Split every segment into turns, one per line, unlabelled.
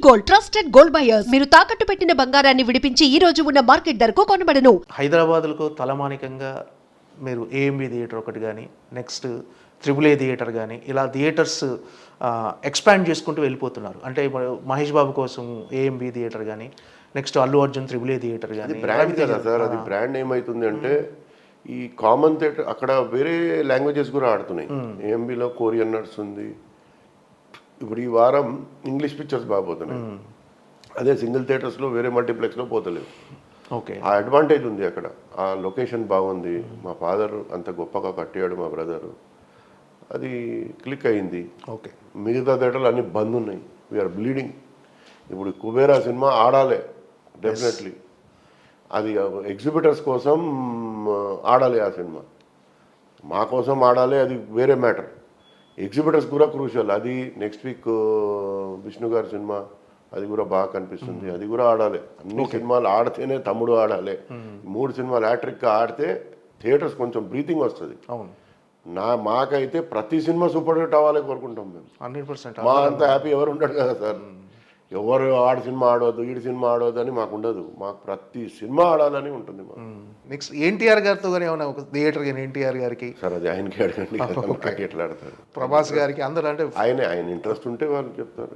Gold, trusted gold buyers. మీరు తాకట్టు పెట్టిన బంగారాన్ని విడిపించి ఈ రోజు ఉన్న మార్కెట్ ధరకు కొనబడను.
హైదరాబాద్కు తలమానికంగా మీరు ఏఎంబి థియేటర్ ఒకటి కానీ, నెక్స్ట్ త్రిబుల్ ఏ థియేటర్ కానీ, ఇలా థియేటర్స్ ఎక్స్పాండ్ చేసుకుంటూ వెళ్ళిపోతున్నారు. అంటే ఇప్పుడు మహేష్ బాబు కోసం ఏఎంబి థియేటర్ కానీ, next Allu Arjun triple A theatre కానీ.
బ్రాండ్ కదా సార్, అది బ్రాండ్ ఏమవుతుంది అంటే ఈ కామన్ థియేటర్ అక్కడ వేరే లాంగ్వేజెస్ కూడా ఆడుతున్నాయి. ఏఎంబిలో కొరియన్ నడుస్తుంది. ఇప్పుడు ఈ వారం ఇంగ్లీష్ పిక్చర్స్ బాగా పోతున్నాయి. అదే సింగిల్ థియేటర్స్లో వేరే మల్టీప్లెక్స్లో పోతలేవు.
ఓకే,
ఆ అడ్వాంటేజ్ ఉంది అక్కడ. ఆ లొకేషన్ బాగుంది. మా ఫాదర్ అంత గొప్పగా కట్టాడు, మా బ్రదరు. అది క్లిక్ అయింది.
ఓకే,
మిగతా థియేటర్లు అన్నీ బంద్ ఉన్నాయి. We're bleeding. ఇప్పుడు కుబేరా సినిమా ఆడాలి డెఫినెట్లీ. అది ఎగ్జిబిటర్స్ కోసం ఆడాలి ఆ సినిమా, మా కోసం ఆడాలి, అది వేరే మ్యాటర్. ఎగ్జిబిటర్స్ కూడా క్రూషియల్. అది నెక్స్ట్ వీక్ విష్ణు గారి సినిమా, అది కూడా బాగా కనిపిస్తుంది. అది కూడా ఆడాలి. అన్ని సినిమాలు ఆడితేనే తమ్ముడు ఆడాలి. 3 సినిమాలు హ్యాట్రిక్గా ఆడితే థియేటర్స్ కొంచెం బ్రీతింగ్ వస్తుంది.
అవును,
మాకైతే ప్రతి సినిమా సూపర్ హిట్ అవ్వాలి కోరుకుంటాం మేము.
100%.
మా అంత హ్యాపీ ఎవరు ఉంటాడు కదా సార్. ఎవరు ఆడి సినిమా ఆడవద్దు, ఈడి సినిమా ఆడవద్దు అని మాకు ఉండదు. మాకు ప్రతి సినిమా ఆడాలని ఉంటుంది మాకు.
నెక్స్ట్ ఎన్టీఆర్ గారితో కానీ ఏమైనా ఒక థియేటర్ కానీ ఎన్టీఆర్ గారికి
సార్ అది ఆయనకి అడగండి, నాకు ఎట్లా ఆడతారు.
ప్రభాస్ గారికి అందరూ అంటే
ఆయన ఇంట్రెస్ట్ ఉంటే వాళ్ళు చెప్తారు,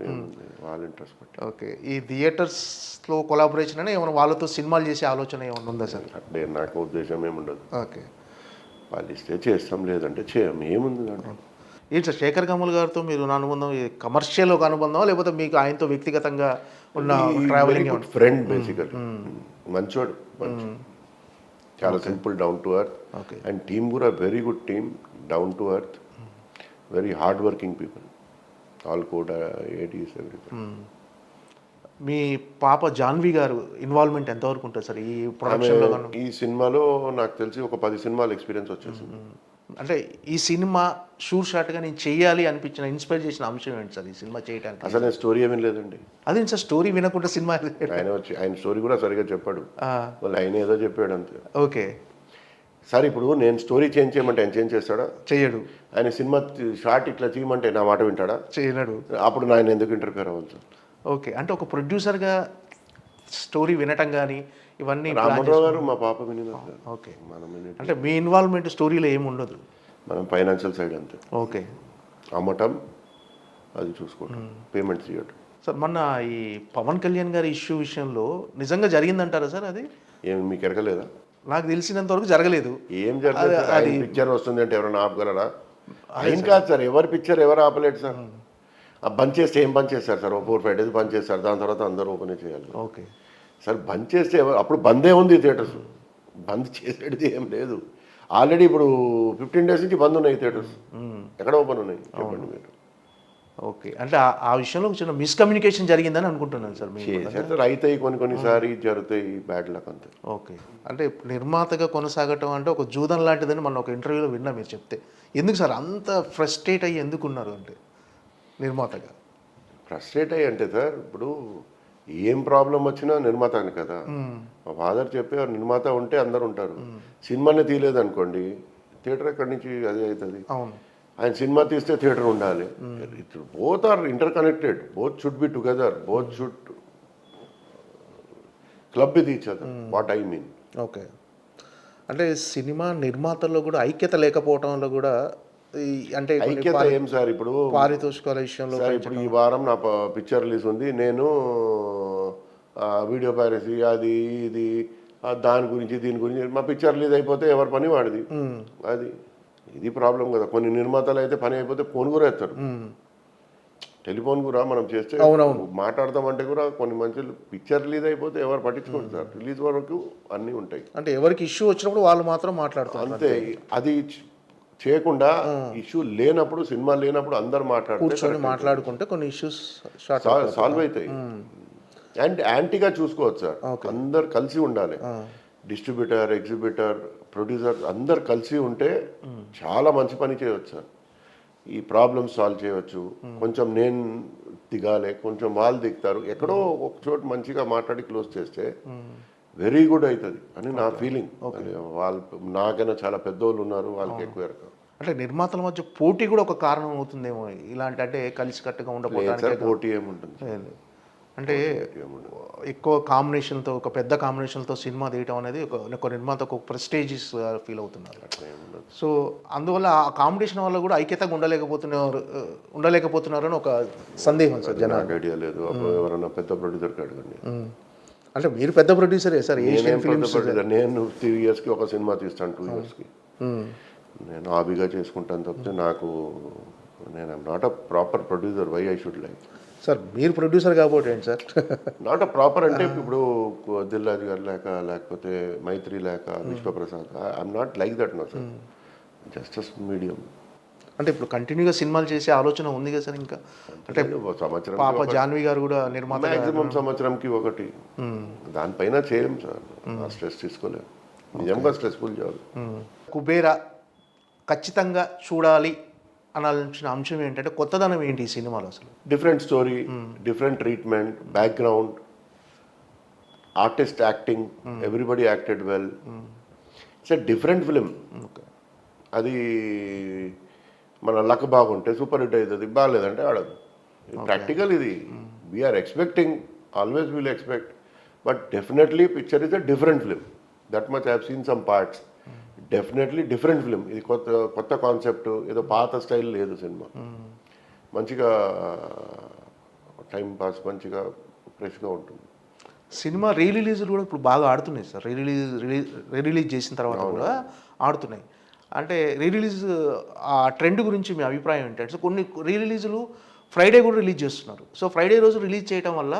వాళ్ళ ఇంట్రెస్ట్ బట్టి.
ఓకే, ఈ థియేటర్స్లో కొలాబరేషన్ అని ఏమైనా వాళ్ళతో సినిమాలు చేసే ఆలోచన ఏమైనా ఉందా సార్?
అంటే నాకు ఉద్దేశం ఏముండదు.
ఓకే,
వాళ్ళు ఇస్తే చేస్తాం, లేదంటే చేయం. ఏముంది అంటే
ఏంటి సార్ శేఖర్ కమల్ గారితో మీరు అనుబంధం కమర్షియల్ ఒక అనుబంధం, లేకపోతే మీకు ఆయనతో వ్యక్తిగతంగా ఉన్న ట్రావెలింగ్?
ఫ్రెండ్ బేసికల్, మంచోడు, చాలా simple, down to earth. And team కూడా very good team, down to earth, very hard working people, all code 80s everything.
మీ పాప జాన్వి గారు ఇన్వాల్వ్మెంట్ ఎంతవరకు ఉంటుంది సార్ ఈ ప్రొడక్షన్లో?
ఈ సినిమాలో నాకు తెలిసి ఒక 10 సినిమాల ఎక్స్పీరియన్స్ వచ్చేసింది.
అంటే ఈ సినిమా షూర్ షాట్గా నేను చెయ్యాలి అనిపించిన ఇన్స్పైర్ చేసిన అంశం ఏంటి సార్ ఈ సినిమా చేయడానికి?
అసలు నేను స్టోరీ ఏమీ లేదండి.
అదే సార్, స్టోరీ వినకుండా సినిమా
ఆయన స్టోరీ కూడా సరిగా చెప్పాడు, వాళ్ళు ఆయన ఏదో చెప్పాడు అంతే.
ఓకే
సార్, ఇప్పుడు నేను స్టోరీ చేంజ్ చేయమంటే ఆయన చేంజ్ చేస్తాడా?
చెయ్యడు.
ఆయన సినిమా షార్ట్ ఇట్లా చేయమంటే నా మాట వింటాడా?
చేయనడు.
అప్పుడు ఆయన ఎందుకు ఇంటర్ఫియర్ అవ్వాలి సార్?
ఓకే, అంటే ఒక ప్రొడ్యూసర్గా స్టోరీ వినటం కానీ ఇవన్నీ
రామరావు గారు మా పాప వినినారు.
ఓకే, అంటే మీ ఇన్వాల్వ్మెంట్ స్టోరీలో ఏమి ఉండదు,
మనం ఫైనాన్షియల్ సైడ్ అంతే.
ఓకే,
అమ్మటం అది చూసుకోవడం, పేమెంట్స్ చేయడం.
సార్ మొన్న ఈ పవన్ కళ్యాణ్ గారి ఇష్యూ విషయంలో నిజంగా జరిగిందంటారా సార్? అది
ఏమి మీకు ఎరగలేదా?
నాకు తెలిసినంత వరకు జరగలేదు.
ఏం జరగలేదు. అది పిక్చర్ వస్తుంది అంటే ఎవరైనా ఆపగలరా? ఆయన కాదు సార్, ఎవరి పిక్చర్ ఎవరు ఆపలేడు సార్. బంద్ చేస్తే ఏం బంద్ చేస్తారు సార్? 4-5 days బంద్ చేస్తారు, దాని తర్వాత అందరూ ఓపెన్ చేయాలి.
ఓకే
సార్, బంద్ చేస్తే అప్పుడు బందే ఉంది థియేటర్స్, బంద్ చేసేది ఏం లేదు. ఆల్రెడీ ఇప్పుడు 15 days నుంచి బంద్ ఉన్నాయి థియేటర్స్. ఎక్కడ ఓపెన్ ఉన్నాయి చెప్పండి మీరు?
ఓకే, అంటే ఆ విషయంలో చిన్న మిస్కమ్యూనికేషన్ జరిగిందని అనుకుంటున్నాను సార్.
సార్ అవుతాయి, కొన్నిసారి జరుగుతాయి, బ్యాడ్ లక్ అంతే.
ఓకే, అంటే నిర్మాతగా కొనసాగటం అంటే ఒక జూదం లాంటిదని మన ఒక ఇంటర్వ్యూలో విన్నా మీరు చెప్తే. ఎందుకు సార్ అంత ఫ్రస్ట్రేట్ అయ్యి ఎందుకున్నారు అంటే నిర్మాతగా?
ఫ్రస్ట్రేట్ అయ్యి అంటే సార్, ఇప్పుడు ఏం ప్రాబ్లం వచ్చినా నిర్మాత అని కదా. మా ఫాదర్ చెప్పేవారు, నిర్మాత ఉంటే అందరు ఉంటారు. సినిమానే తీయలేదు అనుకోండి, థియేటర్ ఎక్కడి నుంచి అదే అవుతుంది.
అవును,
ఆయన సినిమా తీస్తే థియేటర్ ఉండాలి. Both are inter connected, both should be together, both should club with each other, what I mean.
Okay, అంటే సినిమా నిర్మాతల్లో కూడా ఐక్యత లేకపోవడంలో కూడా అంటే
ఐక్యత ఏం సార్? ఇప్పుడు
పారితోషికాల విషయంలో
ఇప్పుడు ఈ వారం నా పిక్చర్ రిలీజ్ ఉంది, నేను వీడియో పైరసీ అది ఇది దాని గురించి దీని గురించి, మా పిక్చర్ రిలీజ్ అయిపోతే ఎవరి పని వాడిది. అది ఇది ప్రాబ్లం కదా. కొన్ని నిర్మాతలు అయితే పని అయిపోతే ఫోన్ కూడా ఎత్తారు, టెలిఫోన్ కూడా మనం చేస్తే మాట్లాడతామంటే కూడా కొన్ని మనుషులు పిక్చర్ రిలీజ్ అయిపోతే ఎవరు పట్టించుకోండి సార్. రిలీజ్ వరకు అన్నీ ఉంటాయి.
అంటే ఎవరికి ఇష్యూ వచ్చినప్పుడు వాళ్ళు మాత్రం మాట్లాడతారు
అంతే. అది చేయకుండా ఇష్యూ లేనప్పుడు, సినిమా లేనప్పుడు అందరు
మాట్లాడుకుంటే కొన్ని ఇష్యూస్
సాల్వ్ అవుతాయి. అండ్ యాంటీగా చూసుకోవచ్చు సార్. అందరు కలిసి ఉండాలి, డిస్ట్రిబ్యూటర్, ఎగ్జిబ్యూటర్, ప్రొడ్యూసర్ అందరు కలిసి ఉంటే చాలా మంచి పని చేయవచ్చు సార్. ఈ ప్రాబ్లమ్స్ సాల్వ్ చేయవచ్చు. కొంచెం నేను దిగాలి, కొంచెం వాళ్ళు దిగుతారు, ఎక్కడో ఒక చోటు మంచిగా మాట్లాడి క్లోజ్ చేస్తే వెరీ గుడ్ అవుతుంది అని నా ఫీలింగ్. వాళ్ళు నాకైనా చాలా పెద్దోళ్ళు ఉన్నారు, వాళ్ళకి ఎక్కువ ఎరక.
అంటే నిర్మాతల మధ్య పోటీ కూడా ఒక కారణం అవుతుందేమో ఇలాంటి, అంటే కలిసికట్టుగా ఉండకపోవడానికి.
పోటీ ఏముంటుంది?
అంటే ఎక్కువ కాంబినేషన్తో, ఒక పెద్ద కాంబినేషన్తో సినిమా తీయటం అనేది ఒక నిర్మాతకు ఒక ప్రెస్టేజియస్ ఫీల్ అవుతున్నారు. సో అందువల్ల ఆ కాంపిటీషన్ వల్ల కూడా ఐక్యతగా ఉండలేకపోతున్నారు అని ఒక సందేహం సార్ జనాలు.
నాకు ఐడియా లేదు. ఎవరన్నా పెద్ద ప్రొడ్యూసర్కి అడగండి.
అంటే మీరు పెద్ద ప్రొడ్యూసరే సార్, ఏషియన్ ఫిల్మ్స్.
నేను 3 ఇయర్స్కి ఒక సినిమా తీస్తాను, 2 ఇయర్స్కి. నేను హాబీగా చేసుకుంటాను తప్పితే నేను not a proper producer. Why I should like
sir మీరు ప్రొడ్యూసర్ కాబట్టి ఏంటి సార్?
నాట్ అ ప్రాపర్ అంటే ఇప్పుడు దిల్రాజు గారు లేకపోతే Mythri Vishwaprasad, I'm not like that no sir. Just medium.
అంటే ఇప్పుడు కంటిన్యూగా సినిమాలు చేసే ఆలోచన ఉంది కదా సార్ ఇంకా? అంటే
సంవత్సరం
పాప జాన్వి గారు కూడా నిర్మాత.
మాక్సిమం సంవత్సరంకి ఒకటి. దానిపైన చేయం సార్. స్ట్రెస్ తీసుకోలేము. నిజంగా స్ట్రెస్ఫుల్ జాబ్.
కుబేరా ఖచ్చితంగా చూడాలి అనాల్సిన అంశం ఏంటంటే కొత్తదనం ఏంటి ఈ సినిమాలో అసలు?
Different story, different treatment, background, artist acting, everybody acted well. It's a different film. అది మన లక్ బాగుంటే సూపర్ హిట్ అవుతుంది, బాగాలేదంటే ఆడదు. ప్రాక్టికల్ ఇది. We're expecting, always will expect, but definitely picture is a different film. That much I have seen some parts. Definitely different film. ఇది కొత్త concept, ఏదో పాత స్టైల్ లేదు సినిమా. మంచిగా టైం పాస్, మంచిగా ఫ్రెష్గా ఉంటుంది.
సినిమా రీ రిలీజ్లు కూడా ఇప్పుడు బాగా ఆడుతున్నాయి సార్. రీ రిలీజ్ చేసిన తర్వాత కూడా ఆడుతున్నాయి. అంటే రీ రిలీజ్ ఆ ట్రెండ్ గురించి మీ అభిప్రాయం ఏంటంటే, సో కొన్ని రీ రిలీజులు ఫ్రైడే కూడా రిలీజ్ చేస్తున్నారు. సో ఫ్రైడే రోజు రిలీజ్ చేయడం వల్ల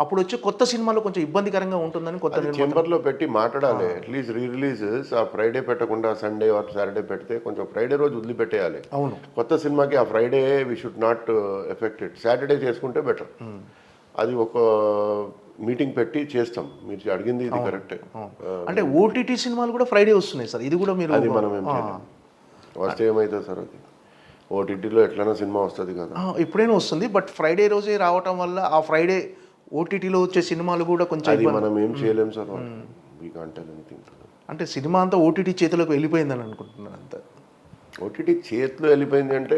అప్పుడు వచ్చే కొత్త సినిమాలో కొంచెం ఇబ్బందికరంగా ఉంటుందని కొత్త
చేంబర్లో పెట్టి మాట్లాడాలి. అట్లీస్ట్ రీ రిలీజెస్ ఆ ఫ్రైడే పెట్టకుండా సండే ఆర్ సాటర్డే పెడితే కొంచెం ఫ్రైడే రోజు వదిలిపెట్టేయాలి.
అవును.
కొత్త సినిమాకి ఆ Friday we should not affected. Saturday చేసుకుంటే బెటర్. అది ఒక మీటింగ్ పెట్టి చేస్తాం. మీరు అడిగింది ఇది కరెక్టే.
అంటే ఓటీటీ సినిమాలు కూడా ఫ్రైడే వస్తున్నాయి సార్. ఇది కూడా మీరు
అది మనం ఏం చేయలేం. వస్తే ఏమవుతుంది సార్? అది ఓటీటీలో ఎట్లైనా సినిమా వస్తుంది కదా,
ఎప్పుడైనా వస్తుంది. బట్ ఫ్రైడే రోజే రావటం వల్ల ఆ ఫ్రైడే ఓటీటీలో వచ్చే సినిమాలు కూడా కొంచెం
అది మనం ఏం చేయలేం sir. We can't tell anything.
అంటే సినిమా అంతా ఓటీటీ చేతిలోకి వెళ్ళిపోయిందని అనుకుంటున్నాను అంతా.
ఓటీటీ చేతిలో వెళ్ళిపోయింది అంటే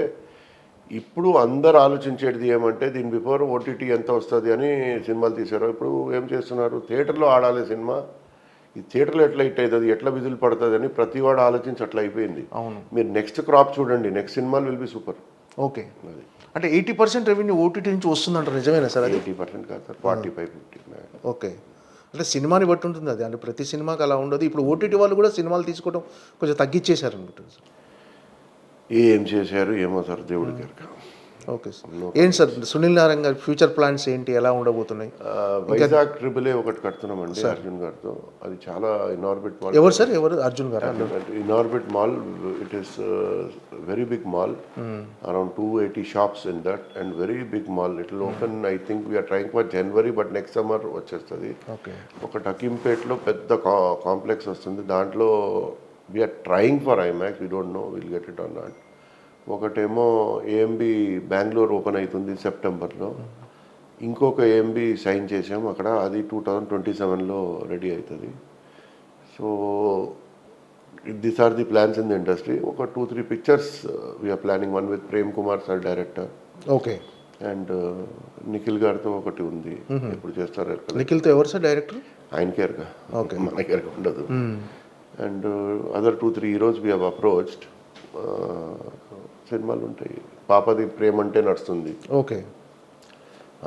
ఇప్పుడు అందరు ఆలోచించేది ఏమంటే దీని బిఫోర్ ఓటీటీ ఎంత వస్తుంది అని సినిమాలు తీశారు. ఇప్పుడు ఏం చేస్తున్నారు? థియేటర్లో ఆడాలి సినిమా. ఈ థియేటర్లో ఎట్లా హిట్ అవుతుంది, ఎట్లా విధులు పడుతుంది అని ప్రతి వాడు ఆలోచించి అట్లా అయిపోయింది.
అవును.
మీరు నెక్స్ట్ క్రాప్ చూడండి, నెక్స్ట్ సినిమాలు విల్ బి సూపర్.
ఓకే. అది అంటే 80% రెవెన్యూ ఓటీటీ నుంచి వస్తుందంటారు, నిజమేనా సార్? అది
80% కాదు సార్, 45-50.
ఓకే. అంటే సినిమాని బట్టి ఉంటుంది అది. అంటే ప్రతి సినిమాకి అలా ఉండదు. ఇప్పుడు ఓటీటీ వాళ్ళు కూడా సినిమాలు తీసుకోవడం కొంచెం తగ్గించేశారు అనుకుంటుంది సార్.
ఏం చేశారు ఏమో సార్, దేవుడికి ఎరక.
Okay sir. ఏంటి సార్ సునీల్ నారాయణ గారి ఫ్యూచర్ ప్లాన్స్ ఏంటి, ఎలా ఉండబోతున్నాయి?
వైజాగ్ ట్రిపుల్ ఏ ఒకటి కడుతున్నామండి అర్జున్ గారితో. అది చాలా ఇన్ఆర్బిట్ మాల్.
ఎవరు సార్? ఎవరు? అర్జున్ గారు.
Inorbit mall, it is very big mall, around 280 shops in that and very big mall. It will open, I think we're trying for January, but next summer వచ్చేస్తుంది.
Okay.
ఒక టకీంపేట్లో పెద్ద complex వస్తుంది. దాంట్లో we're trying for IMAX. We don't know will get it or not. ఒకటేమో AMB Bengaluru open అవుతుంది సెప్టెంబర్లో. ఇంకొక ఏఎంబి సైన్ చేసాం అక్కడ, అది 2027లో రెడీ అవుతుంది. So these are the plans in the industry. ఒక 2-3 pictures we're planning. One with Prem Kumar sir director.
Okay.
And Nikhil గారితో ఒకటి ఉంది. ఎప్పుడు చేస్తారు?
నిఖిల్తో ఎవరు సార్ డైరెక్టర్?
ఆయన కేర్గా.
ఓకే.
మన కేర్గా ఉండదు. And other 2-3 heroes we have approached. సినిమాలు ఉంటాయి. పాపది ప్రేమ అంటే నడుస్తుంది.
ఓకే.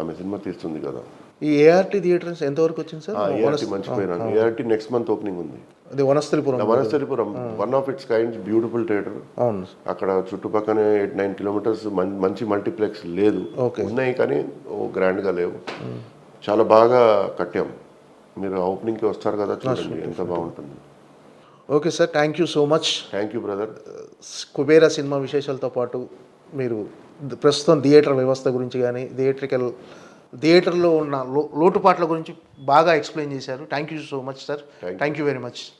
ఆమె సినిమా తీస్తుంది కదా.
ఈ ఏఆర్టీ థియేటర్స్ ఎంతవరకు వచ్చింది సార్?
ఏఆర్టీ మర్చిపోయినాను. ఏఆర్టీ నెక్స్ట్ మంత్ ఓపెనింగ్ ఉంది.
అది Vanasthalipuram.
One of its kind beautiful theatre.
అవును.
అక్కడ చుట్టుపక్కనే 8-9 కిలోమీటర్స్ మంచి మల్టీప్లెక్స్ లేదు. ఉన్నాయి కానీ గ్రాండ్గా లేవు. చాలా బాగా కట్టాం. మీరు ఓపెనింగ్కి వస్తారు కదా, చూడండి ఎంత బాగుంటుంది.
Okay sir, thank you so much.
Thank you brother.
Kubera cinema విశేషాలతో పాటు మీరు ప్రస్తుతం థియేటర్ వ్యవస్థ గురించి కానీ థియేటర్లో ఉన్న లోటుపాట్ల గురించి బాగా ఎక్స్ప్లెయిన్ చేశారు. Thank you so much sir. Thank you very much.